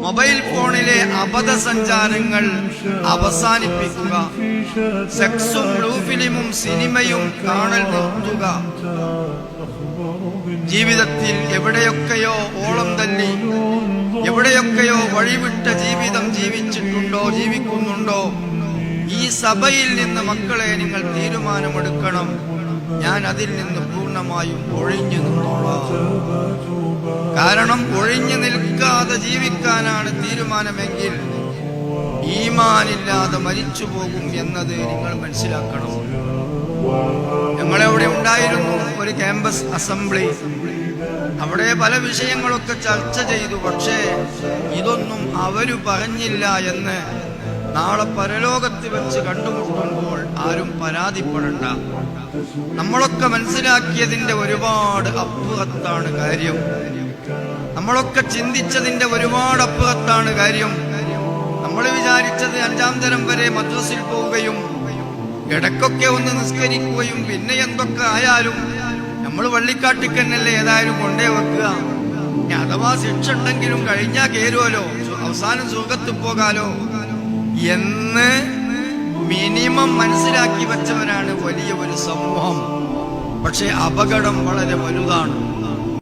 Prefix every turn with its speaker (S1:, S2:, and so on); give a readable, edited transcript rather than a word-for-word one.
S1: Mobile ഫോണിലെ അബദ്ധസഞ്ചാരങ്ങൾ അവസാനിപ്പിക്കുക, സെക്സും blue ഫിലിമും സിനിമയും കാണൽ നിർത്തുക. ജീവിതത്തിൽ എവിടെയൊക്കെയോ ഓളം തല്ലി, എവിടെയൊക്കെയോ വഴിവിട്ട ജീവിതം ജീവിക്കുന്നുണ്ടോ, ഈ സഭയിൽ നിന്ന് മക്കളെ നിങ്ങൾ തീരുമാനമെടുക്കണം. ഞാൻ അതിൽ നിന്ന് പൂർണ്ണമായും ഒഴിഞ്ഞു നിന്നോളാം. കാരണം ഒഴിഞ്ഞു നിൽക്കാതെ ജീവിക്കാനാണ് തീരുമാനമെങ്കിൽ ഈമാനില്ലാതെ മരിച്ചു പോകും എന്നത് നിങ്ങൾ മനസ്സിലാക്കണം. ഞങ്ങളെവിടെ ഉണ്ടായിരുന്നു ഒരു ക്യാമ്പസ് അസംബ്ലി. അവിടെ പല വിഷയങ്ങളൊക്കെ ചർച്ച ചെയ്തു. പക്ഷേ ഇതൊന്നും അവര് പറഞ്ഞില്ല എന്ന് നാളെ പരലോകത്ത് വെച്ച് കണ്ടുമുട്ടുമ്പോൾ ആരും പരാതിപ്പെടണ്ട. നമ്മളൊക്കെ മനസ്സിലാക്കിയതിന്റെ ഒരുപാട് അപ്പുറത്താണ് കാര്യം. നമ്മളൊക്കെ ചിന്തിച്ചതിന്റെ ഒരുപാട് അപ്പുറത്താണ് കാര്യം. നമ്മൾ വിചാരിച്ചത് 5ാം തരം വരെ മദ്രസിൽ പോവുകയും ഇടയ്ക്കൊക്കെ ഒന്ന് നിസ്കരിക്കുകയും പിന്നെ എന്തൊക്കെ ആയാലും നമ്മൾ വള്ളിക്കാട്ടിക്കന്നല്ലേ ഏതായാലും കൊണ്ടേ വെക്കുക. അഥവാ ശിക്ഷ ഉണ്ടെങ്കിലും കഴിഞ്ഞാൽ കേറുമല്ലോ, അവസാനം സുഖത്ത് പോകാലോ എന്ന് മിനിമം മനസ്സിലാക്കി വെച്ചവരാണ് വലിയ ഒരു സമൂഹം. പക്ഷെ അപകടം വളരെ വലുതാണ്.